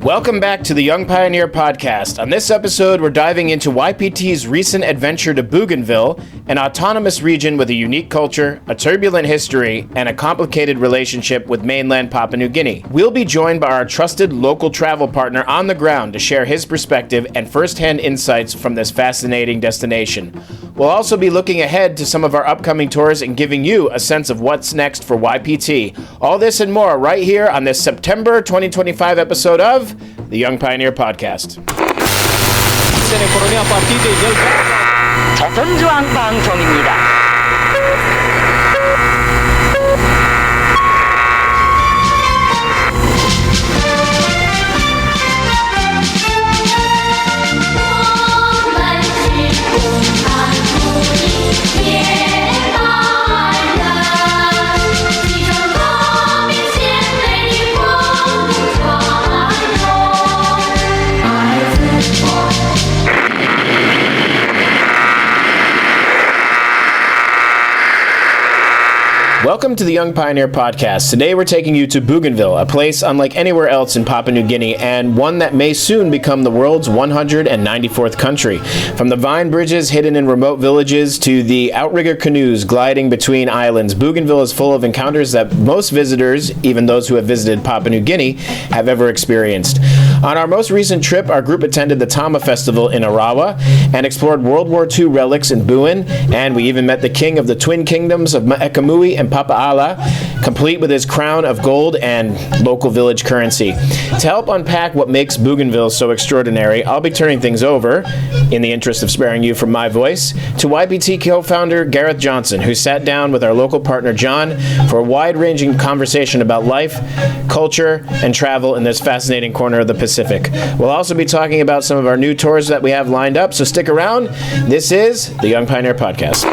Welcome back to the Young Pioneer Podcast. On this episode, we're diving into YPT's recent adventure to Bougainville, an autonomous region with a unique culture, a turbulent history, and a complicated relationship with mainland Papua New Guinea. We'll be joined by our trusted local travel partner on the ground to share his perspective and first-hand insights from this fascinating destination. We'll also be looking ahead to some of our upcoming tours and giving you a sense of what's next for YPT. All this and more right here on this September 2025 episode of the Young Pioneer Podcast. 저선주왕 방송입니다. Welcome to the Young Pioneer Podcast. Today we're taking you to Bougainville, a place unlike anywhere else in Papua New Guinea, and one that may soon become the world's 194th country. From the vine bridges hidden in remote villages to the outrigger canoes gliding between islands, Bougainville is full of encounters that most visitors, even those who have visited Papua New Guinea, have ever experienced. On our most recent trip, our group attended the Tama Festival in Arawa and explored World War II relics in Buin, and we even met the king of the twin kingdoms of Ma'ekamui and Papaala, complete with his crown of gold and local village currency. To help unpack what makes Bougainville so extraordinary, I'll be turning things over, in the interest of sparing you from my voice, to YPT co-founder Gareth Johnson, who sat down with our local partner John for a wide-ranging conversation about life, culture, and travel in this fascinating corner of the Pacific. We'll also be talking about some of our new tours that we have lined up, so stick around. This is the Young Pioneer Podcast.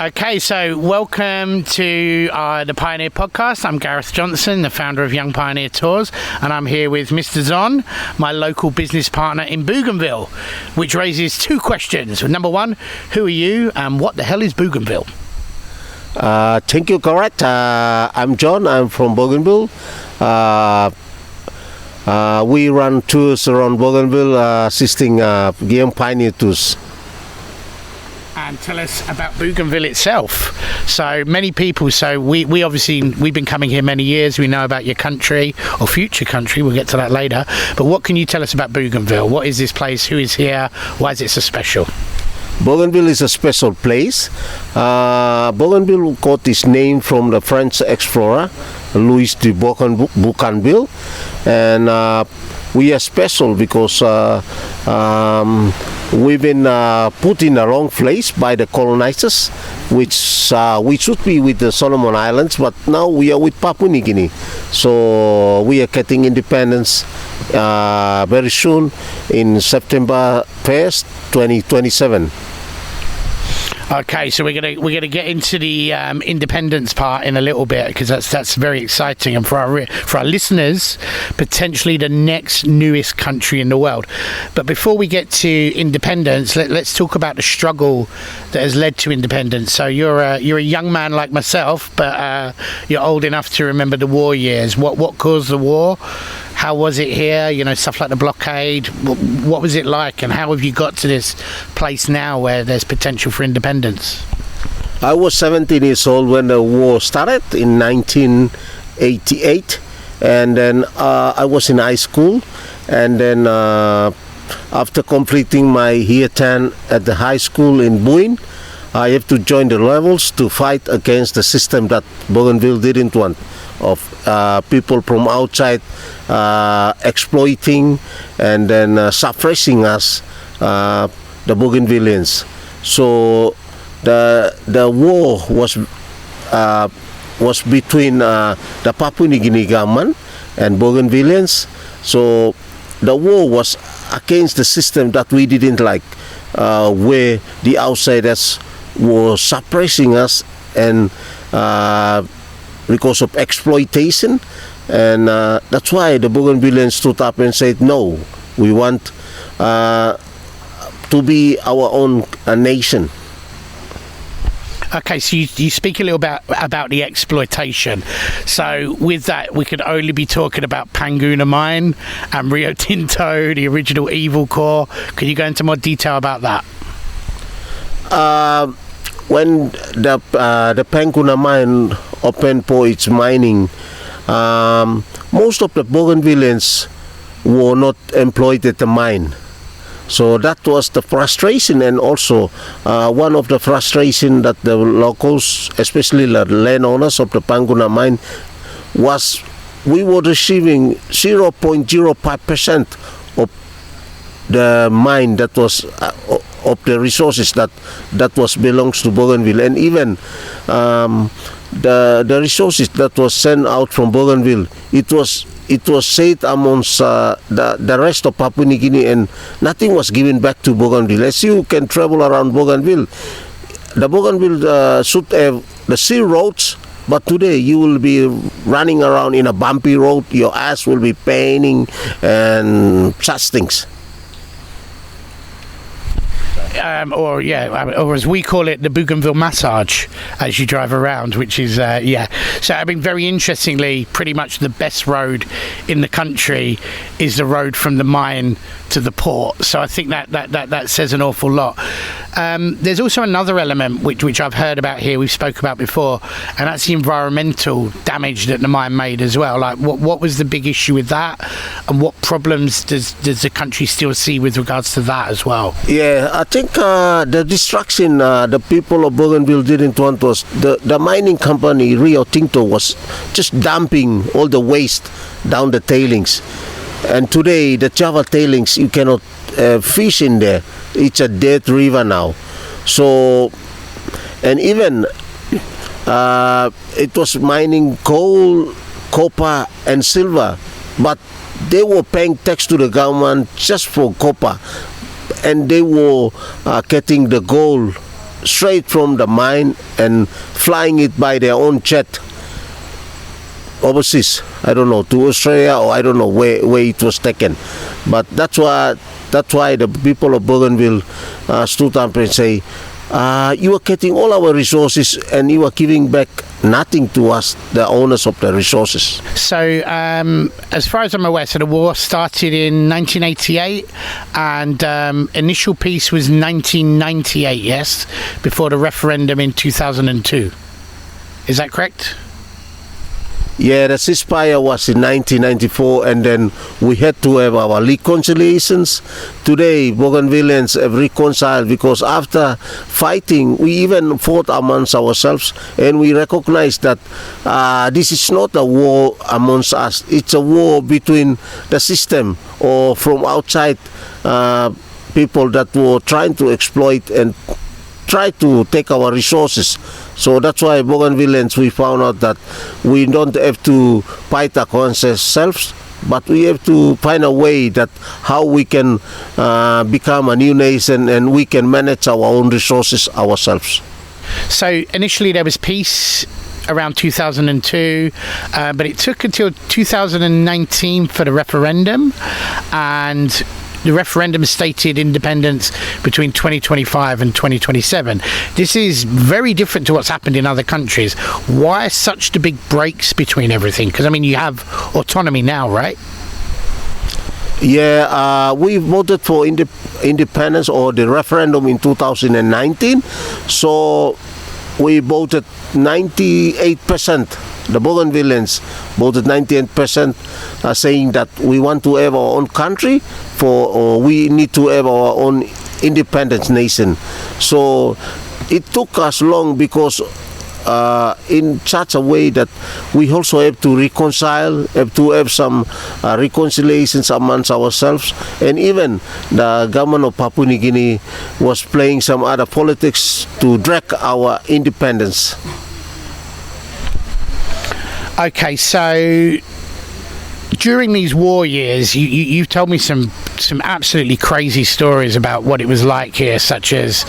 Okay, so welcome to the Pioneer Podcast. I'm Gareth Johnson, the founder of Young Pioneer Tours, and I'm here with Mr. Zon, my local business partner in Bougainville, which raises two questions. Number one, who are you and what the hell is Bougainville? Thank you, Gareth. I'm John. I'm from Bougainville. We run tours around Bougainville, assisting Young Pioneer Tours. And tell us about Bougainville itself. So many people, we obviously, we've been coming here many years. We know about your country or future country. We'll get to that later. But what can you tell us about Bougainville? What is this place? Who is here? Why is it so special? Bougainville is a special place. Bougainville got its name from the French explorer Louis de Bougainville, and we are special because we've been put in the wrong place by the colonizers, which we should be with the Solomon Islands, but now we are with Papua New Guinea. So we are getting independence very soon in September 1st, 2027. Okay, so we're gonna get into the independence part in a little bit, because that's very exciting, and for our listeners, potentially the next newest country in the world. But before we get to independence, let's talk about the struggle that has led to independence. So you're a young man like myself, but you're old enough to remember the war years. What caused the war? How was it here? You know, stuff like the blockade. What was it like, and how have you got to this place now where there's potential for independence? I was 17 years old when the war started in 1988, and then I was in high school, and then after completing my year 10 at the high school in Buin, I have to join the rebels to fight against the system that Bougainville didn't want, of people from outside exploiting and then suppressing us, the Bougainvillians. So the war was between the Papua New Guinea government and Bougainvillians. So the war was against the system that we didn't like, where the outsiders were suppressing us, and because of exploitation, and that's why the Bougainvillians stood up and said, no, we want to be our own nation. Okay, so you speak a little bit about the exploitation. So with that, we could only be talking about Panguna Mine and Rio Tinto, the original evil core. Could you go into more detail about that? When the Panguna Mine opened for its mining, most of the Bougainvilleans were not employed at the mine. So that was the frustration, and also one of the frustration that the locals, especially the landowners of the Panguna Mine, was we were receiving 0.05% of the mine that was of the resources that was belongs to Bougainville, and even the resources that was sent out from Bougainville, it was said amongst the rest of Papua New Guinea, and nothing was given back to Bougainville. As you can travel around Bougainville, the Bougainville should have the sea roads, but today you will be running around in a bumpy road, your ass will be paining and such things. Or as we call it, the Bougainville massage as you drive around, which is So I mean, very interestingly, pretty much the best road in the country is the road from the mine to the port. So I think that says an awful lot. There's also another element which I've heard about here, we've spoke about before, and that's the environmental damage that the mine made as well. Like what was the big issue with that, and what problems does the country still see with regards to that as well? Yeah, I think the destruction the people of Bougainville didn't want was the mining company Rio Tinto was just dumping all the waste down the tailings. And today the Java tailings, you cannot fish in there. It's a dead river now. So, and even it was mining coal, copper and silver, but they were paying tax to the government just for copper, and they were getting the gold straight from the mine and flying it by their own jet overseas. I don't know, to Australia, or I don't know where it was taken. But that's why the people of Bougainville stood up and say, you are getting all our resources and you are giving back nothing to us, the owners of the resources. So as far as I'm aware, so the war started in 1988 and initial peace was 1998, yes, before the referendum in 2002. Is that correct? Yeah, the ceasefire was in 1994, and then we had to have our reconciliations. Today, Bougainvilleans have reconciled, because after fighting, we even fought amongst ourselves, and we recognize that this is not a war amongst us. It's a war between the system, or from outside people that were trying to exploit and try to take our resources. So that's why Bougainvilleans, we found out that we don't have to fight against ourselves, but we have to find a way that how we can become a new nation and we can manage our own resources ourselves. So initially there was peace around 2002, but it took until 2019 for the referendum, and the referendum stated independence between 2025 and 2027. This is very different to what's happened in other countries. Why such the big breaks between everything? Because, I mean, you have autonomy now, right? Yeah, we voted for independence, or the referendum, in 2019. So we voted 98%. The Bougainvilleans voted 98%, saying that we want to have our own country, or we need to have our own independent nation. So it took us long, because in such a way that we also have to reconcile, have to have some reconciliations amongst ourselves, and even the government of Papua New Guinea was playing some other politics to drag our independence. Okay, so during these war years, you've told me some absolutely crazy stories about what it was like here, such as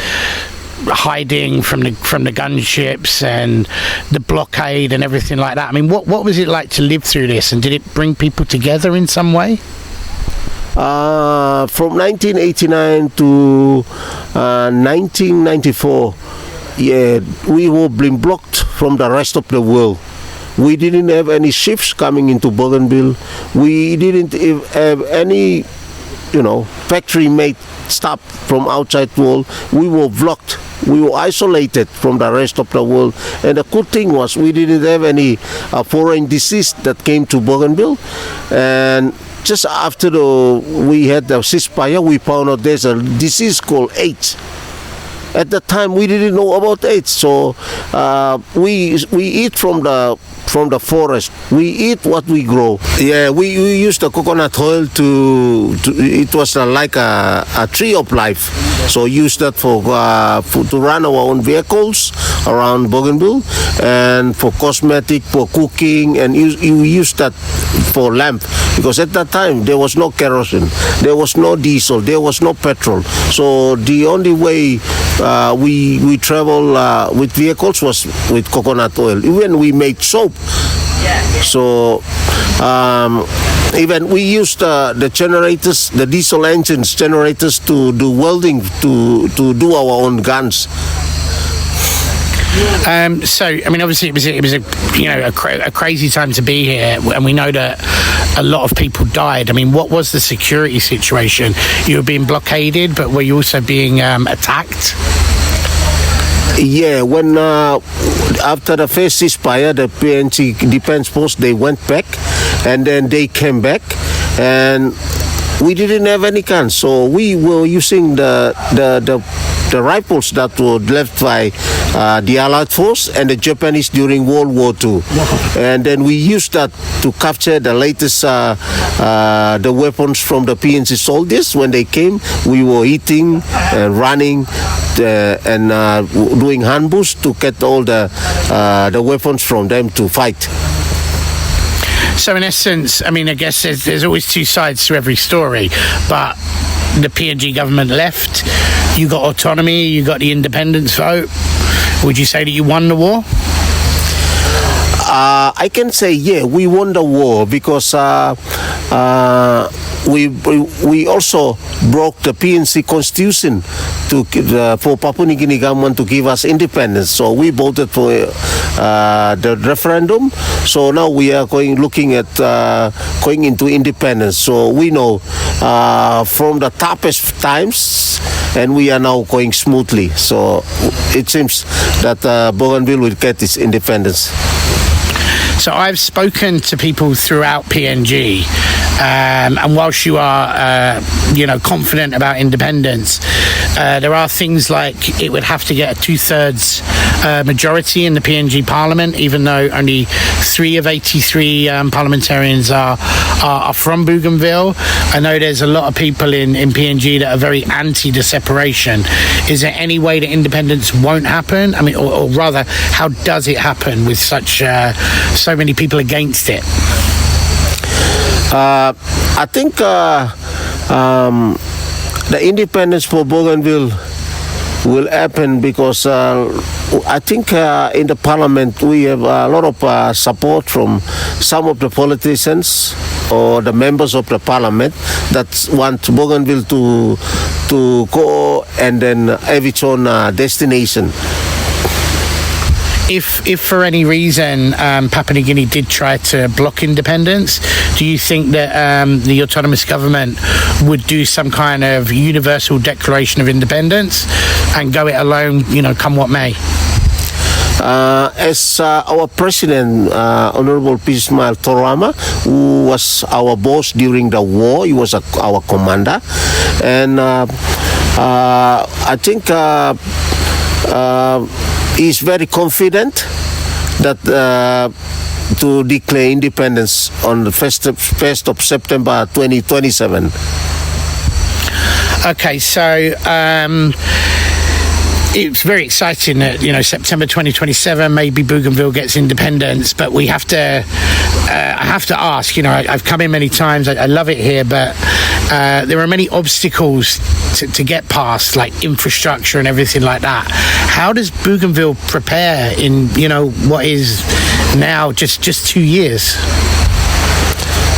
hiding from the gunships and the blockade and everything like that. I mean, what was it like to live through this, and did it bring people together in some way? From 1989 to 1994, we were being blocked from the rest of the world. We didn't have any ships coming into Bougainville. We didn't have any, factory-made stuff from outside world. We were blocked. We were isolated from the rest of the world. And the good thing was we didn't have any foreign disease that came to Bougainville. And just after we had the ceasefire, we found out there's a disease called AIDS. At the time, we didn't know about AIDS, so we eat from the forest. We eat what we grow. Yeah, we use the coconut oil to it was like a tree of life. So use that for to run our own vehicles around Bougainville, and for cosmetic, for cooking, and you use that for lamp, because at that time there was no kerosene, there was no diesel, there was no petrol. So the only way we travel with vehicles was with coconut oil. Even we made soap. So even we used the generators, the diesel engines generators, to do welding, to do our own guns. So, I mean, obviously, it was a crazy time to be here, and we know that a lot of people died. I mean, what was the security situation? You were being blockaded, but were you also being attacked? Yeah, when after the first ceasefire, the PNG defense force, they went back, and then they came back, and we didn't have any guns, so we were using the rifles that were left by the Allied force and the Japanese during World War II. And then we used that to capture the latest the weapons from the PNC soldiers. When they came, we were eating and running and doing ambush to get all the weapons from them to fight. So in essence, I mean, I guess there's always two sides to every story, but the PNG government left, you got autonomy, you got the independence vote. Would you say that you won the war? I can say, yeah, we won the war, because we also broke the PNC constitution for Papua New Guinea government to give us independence. So we voted for the referendum. So now we are looking at going into independence. So we know from the toughest times, and we are now going smoothly. So it seems that Bougainville will get its independence. So I've spoken to people throughout PNG, and whilst you are, confident about independence, there are things like it would have to get a 2/3 majority in the PNG Parliament, even though only 3 of 83 parliamentarians are from Bougainville. I know there's a lot of people in PNG that are very anti the separation. Is there any way that independence won't happen? I mean, or rather, how does it happen with so many people against it? I think the independence for Bougainville will happen because I think in the parliament we have a lot of support from some of the politicians or the members of the parliament that want Bougainville to go and then have its own destination. If for any reason Papua New Guinea did try to block independence, do you think that the autonomous government would do some kind of universal declaration of independence and go it alone, come what may? As our president, Honorable Ismail Torama, who was our boss during the war, he was our commander, and I think he's very confident that to declare independence on the 1st of September 2027. Okay, so it's very exciting that September 2027 maybe Bougainville gets independence, but we have to I have to ask, I've come in many times, I love it here, but there are many obstacles to get past, like infrastructure and everything like that. How does Bougainville prepare in what is now just 2 years?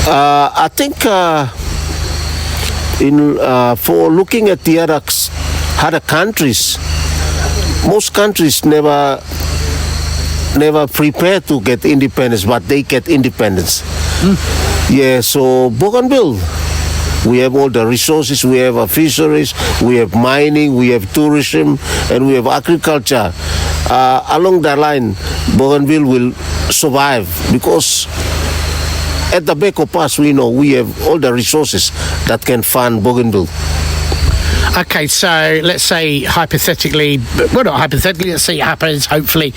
I think for looking at the other countries, most countries never prepare to get independence, but they get independence. Yeah, so Bougainville, we have all the resources, we have fisheries, we have mining, we have tourism, and we have agriculture. Along that line, Bougainville will survive because at the back of us, we know we have all the resources that can fund Bougainville. Okay, so let's say hypothetically, well, not hypothetically, let's say it happens, hopefully,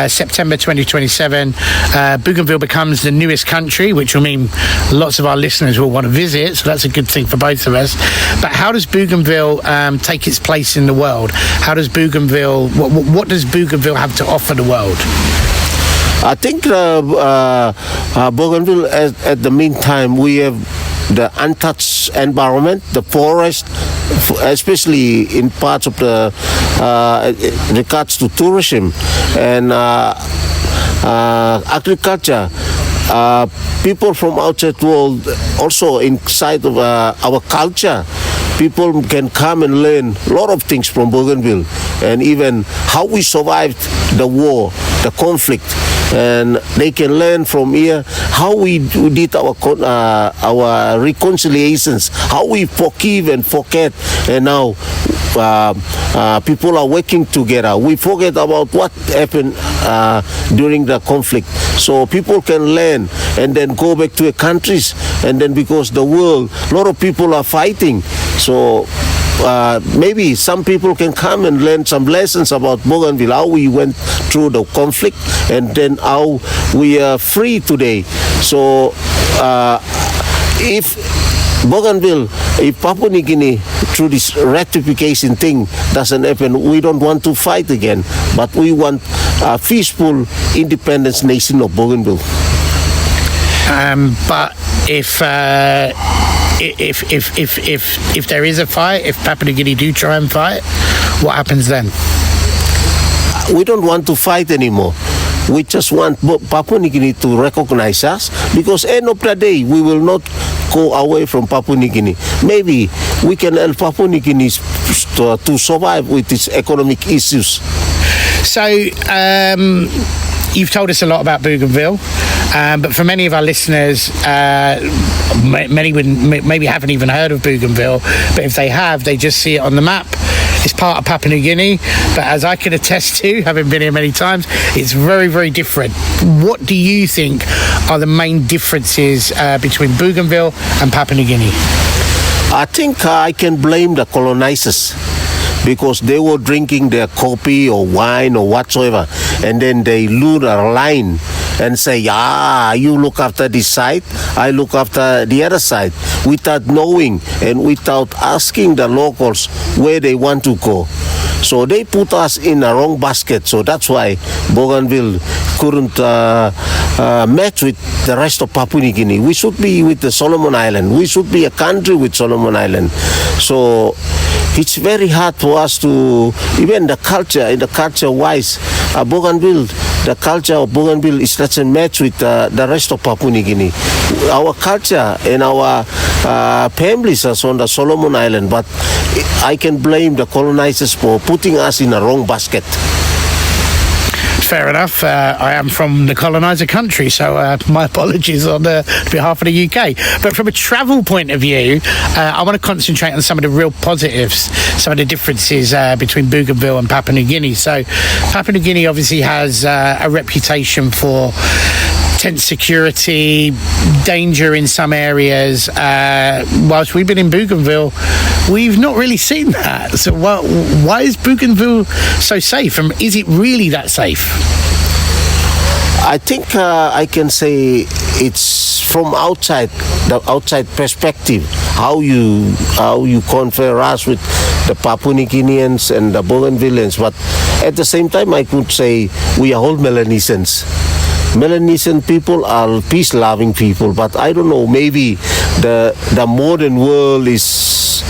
September 2027, Bougainville becomes the newest country, which will mean lots of our listeners will want to visit, so that's a good thing for both of us. But how does Bougainville take its place in the world? How does Bougainville, what does Bougainville have to offer the world? I think Bougainville, at the meantime, we have the untouched environment, the forest, especially in parts of the regards to tourism and agriculture. People from outside world also inside of our culture. People can come and learn a lot of things from Bougainville, and even how we survived the war, the conflict, and they can learn from here how we did our reconciliations, how we forgive and forget, and now people are working together. We forget about what happened during the conflict, so people can learn and then go back to their countries, and then because the world, a lot of people are fighting, so maybe some people can come and learn some lessons about Bougainville, how we went through the conflict, and then how we are free today. So if Bougainville, if Papua New Guinea, through this ratification thing doesn't happen, we don't want to fight again, but we want a peaceful independence nation of Bougainville. But if there is a fight, if Papua New Guinea do try and fight, what happens then? We don't want to fight anymore. We just want Papua New Guinea to recognize us, because end of the day, we will not go away from Papua New Guinea. Maybe we can help Papua New Guinea to survive with its economic issues. So, you've told us a lot about Bougainville, but for many of our listeners, many maybe haven't even heard of Bougainville, but if they have, they just see it on the map. It's part of Papua New Guinea, but as I can attest to, having been here many times, it's very, very different. What do you think are the main differences between Bougainville and Papua New Guinea? I think I can blame the colonizers, because they were drinking their coffee or wine or whatsoever, and then they lure a line and say, you look after this side, I look after the other side, without knowing and without asking the locals where they want to go. So they put us in a wrong basket, so that's why Bougainville couldn't match with the rest of Papua New Guinea. We should be with the Solomon Island. We should be a country with Solomon Island. So it's very hard for us to, even the culture-wise, Bougainville, the culture of Bougainville doesn't match with the rest of Papua New Guinea. Our culture and our families are on the Solomon Island, but I can blame the colonizers for putting us in a wrong basket. Fair enough. I am from the colonizer country, so my apologies on behalf of the UK. But from a travel point of view, I want to concentrate on some of the real positives, some of the differences between Bougainville and Papua New Guinea. So Papua New Guinea obviously has a reputation for tense security, danger in some areas. Whilst we've been in Bougainville, we've not really seen that. So why is Bougainville so safe? And is it really that safe? I think I can say it's from outside, the outside perspective, how you compare us with the Papua New Guineans and the Bougainvilleans. But at the same time, I could say we are all Melanesians. Melanesian people are peace-loving people, but I don't know, maybe the modern world is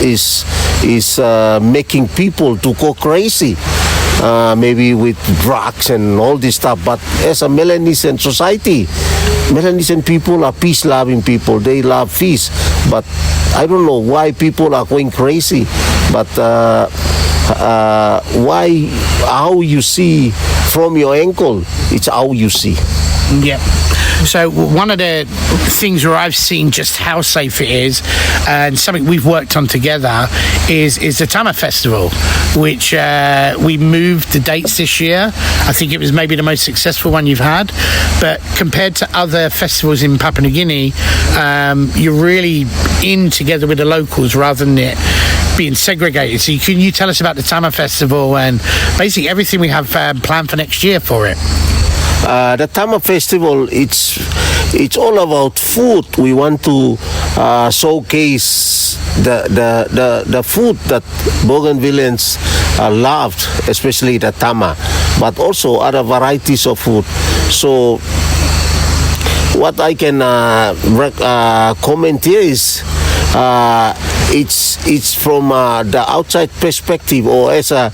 making people to go crazy, maybe with drugs and all this stuff. But as a Melanesian society, Melanesian people are peace-loving people. They love peace, but I don't know why people are going crazy. But how you see from your ankle, it's how you see. Yeah. So one of the things where I've seen just how safe it is, and something we've worked on together, is the Tama Festival, which we moved the dates this year. I think it was maybe the most successful one you've had. But compared to other festivals in Papua New Guinea, you're really in together with the locals rather than it being segregated. So can you tell us about the Tama Festival and basically everything we have planned for next year for it? The Tama Festival, it's all about food. We want to showcase the food that Bougainvilleans loved, especially the Tama, but also other varieties of food. So what I can comment here is it's from the outside perspective, or as a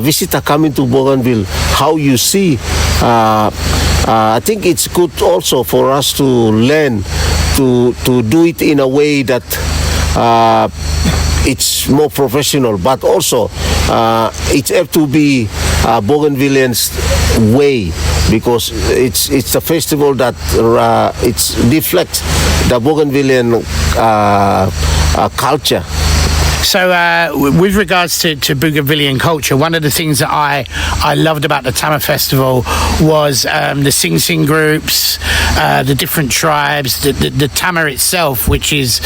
visitor coming to Bougainville, how you see. I think it's good also for us to learn to do it in a way that it's more professional, but also it have to be Bougainvillean's way, because it's a festival that it reflects the Bougainvillean culture. So with regards to Bougainvillean culture, one of the things that I loved about the Tama Festival was the sing groups, the different tribes, the Tama itself, which is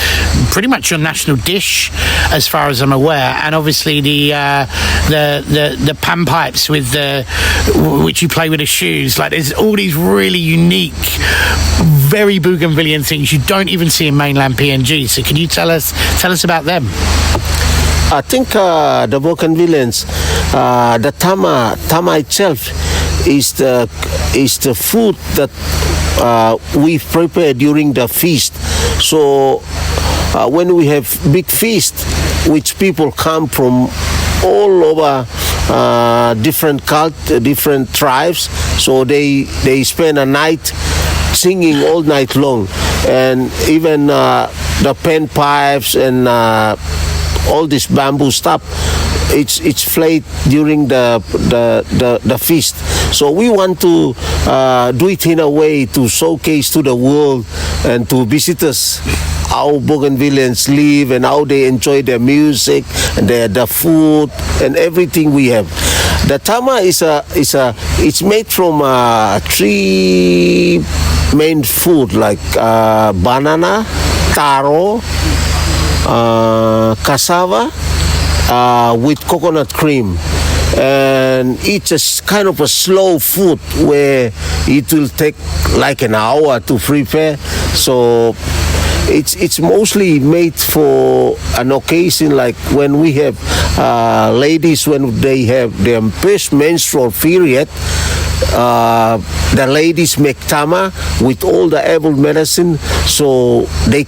pretty much your national dish as far as I'm aware, and obviously the panpipes with which you play with the shoes. Like, there's all these really unique, very Bougainvillean things you don't even see in mainland PNG. So can you tell us about them? I think the Bougainvilleans, the Tama itself is the food that we prepare during the feast. So when we have big feast, which people come from all over different tribes, so they spend a night singing all night long, and even the panpipes and all this bamboo stuff, it's played during the feast. So we want to do it in a way to showcase to the world and to visitors how Bougainvilleans live and how they enjoy their music and the food and everything we have. The Tama it's made from 3 main food, like banana, taro, cassava with coconut cream, and it's a kind of a slow food where it will take like an hour to prepare. So it's mostly made for an occasion, like when we have ladies, when they have their first menstrual period. The ladies make Tama with all the herbal medicine, so they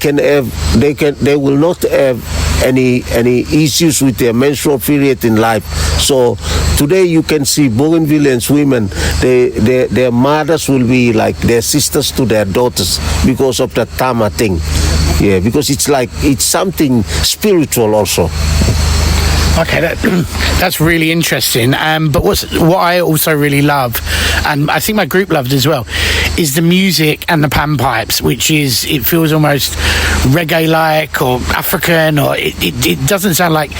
will not have any issues with their menstrual period in life. So today you can see Bougainvilleans women, their mothers will be like their sisters to their daughters because of the Tama thing. Yeah, because it's something spiritual also. Okay, that's really interesting. But what I also really love, and I think my group loved as well, is the music and the panpipes, which it feels almost reggae-like or African, or it doesn't sound like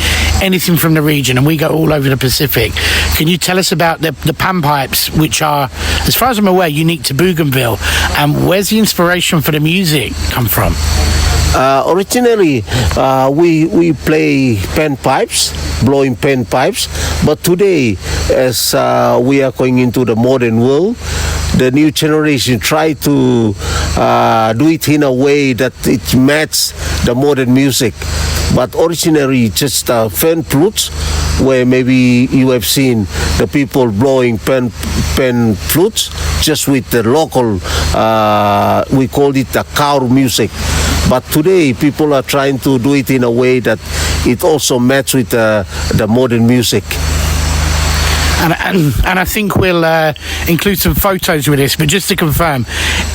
anything from the region, and we go all over the Pacific. Can you tell us about the panpipes, which are, as far as I'm aware, unique to Bougainville, and where's the inspiration for the music come from? Originally, we play panpipes, blowing panpipes, but today, as we are going into the modern world, the new generation try to do it in a way that it matches the modern music. But originally, just fan flutes, where maybe you have seen the people blowing pan flutes, just with the local, we call it the cow music. But today, people are trying to do it in a way that it also matches with the modern music. And I think we'll include some photos with this, but just to confirm,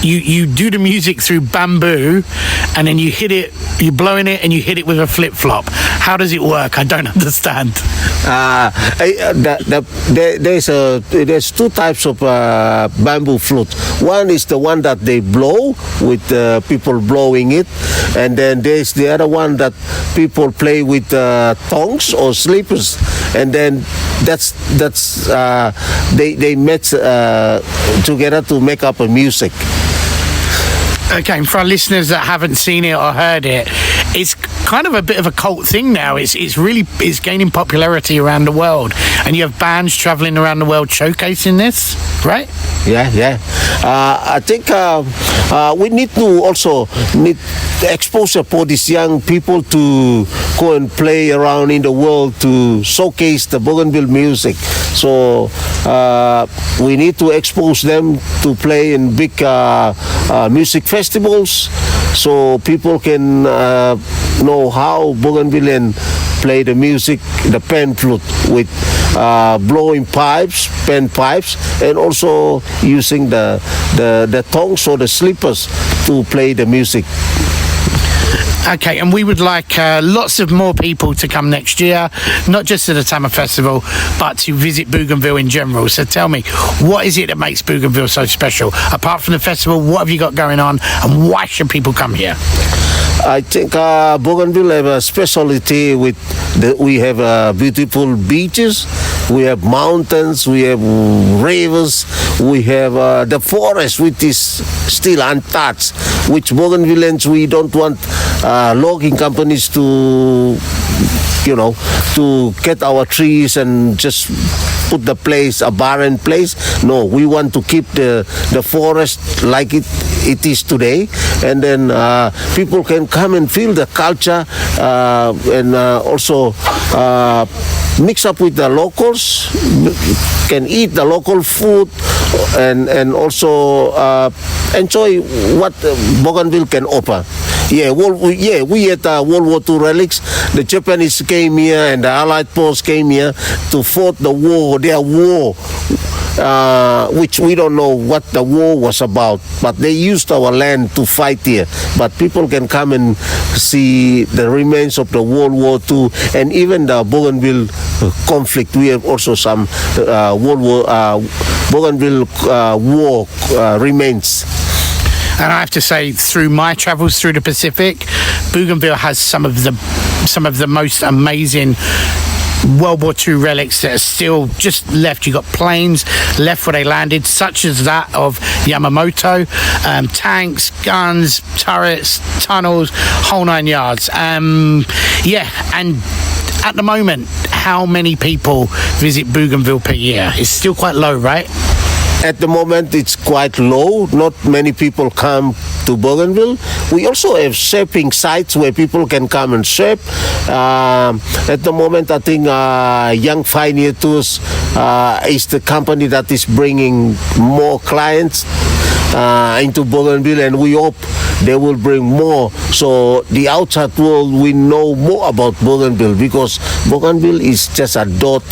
you do the music through bamboo, and then you hit it, you blow in it, and you hit it with a flip-flop. How does it work? I don't understand. There's two types of bamboo flute. One is the one that they blow with people blowing it, and then there's the other one that people play with tongs or slippers, and then they met together to make up a music. Okay, and for our listeners that haven't seen it or heard it, it's kind of a bit of a cult thing now. It's gaining popularity around the world, and you have bands traveling around the world showcasing this, right? Yeah. I think we need to also exposure for these young people to go and play around in the world to showcase the Bougainville music. So we need to expose them to play in big music festivals, so people can know how Bougainvillean play the music, the pan flute with blowing pipes, pan pipes, and also using the tongs or the slippers to play the music. Okay, and we would like lots of more people to come next year, not just to the Tama Festival, but to visit Bougainville in general. So tell me, what is it that makes Bougainville so special? Apart from the festival, what have you got going on, and why should people come here? I think Bougainville have a specialty with we have beautiful beaches, we have mountains, we have rivers, we have the forest, which is still untouched, which Bougainvilleans, we don't want logging companies to get our trees and just put the place a barren place. No, we want to keep the forest like it is today, and then people can come and feel the culture and also mix up with the locals, can eat the local food, and also enjoy what Bougainville can offer. We had World War II relics. The Japanese came here and the Allied force came here to fight their war, which we don't know what the war was about, but they used our land to fight here. But people can come and see the remains of the World War II and even the Bougainville conflict. We have also some Bougainville war remains. And I have to say, through my travels through the Pacific, Bougainville has some of the most amazing World War II relics that are still just left. You got planes left where they landed, such as that of Yamamoto, tanks, guns, turrets, tunnels, whole nine yards. And at the moment, how many people visit Bougainville per year? It's still quite low, right? At the moment, it's quite low. Not many people come to Bougainville. We also have surfing sites where people can come and surf. At the moment, I think Young Pioneer Tours is the company that is bringing more clients into Bougainville, and we hope they will bring more. So the outside world will know more about Bougainville, because Bougainville is just a dot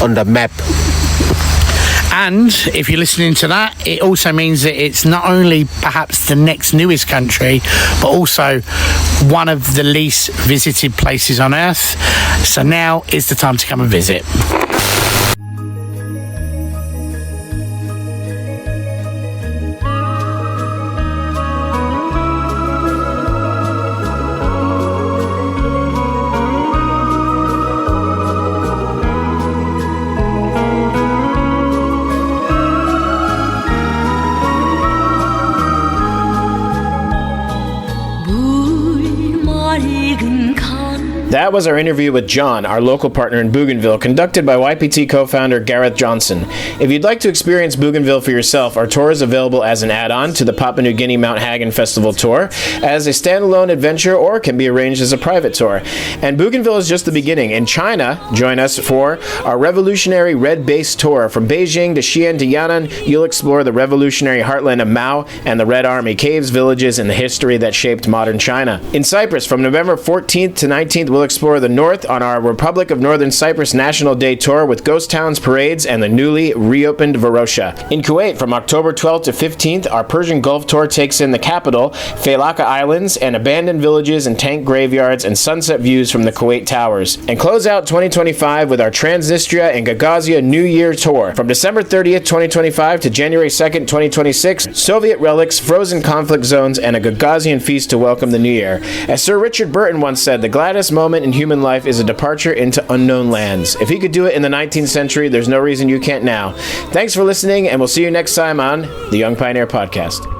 on the map. And if you're listening to that, it also means that it's not only perhaps the next newest country, but also one of the least visited places on Earth. So now is the time to come and visit. That was our interview with John, our local partner in Bougainville, conducted by YPT co-founder Gareth Johnson. If you'd like to experience Bougainville for yourself, our tour is available as an add-on to the Papua New Guinea Mount Hagen Festival Tour, as a standalone adventure, or can be arranged as a private tour. And Bougainville is just the beginning. In China, join us for our revolutionary Red Base Tour. From Beijing to Xi'an to Yan'an, you'll explore the revolutionary heartland of Mao and the Red Army, caves, villages, and the history that shaped modern China. In Cyprus, from November 14th to 19th, we'll explore the North on our Republic of Northern Cyprus National Day tour with ghost towns, parades, and the newly reopened Varosha. In Kuwait, from October 12th to 15th, our Persian Gulf tour takes in the capital, Failaka Islands, and abandoned villages and tank graveyards and sunset views from the Kuwait Towers. And close out 2025 with our Transnistria and Gagauzia New Year tour. From December 30th, 2025 to January 2nd, 2026, Soviet relics, frozen conflict zones, and a Gagauzian feast to welcome the new year. As Sir Richard Burton once said, the gladdest moment in human life is a departure into unknown lands. If he could do it in the 19th century, there's no reason you can't now. Thanks for listening, and we'll see you next time on the Young Pioneer Podcast.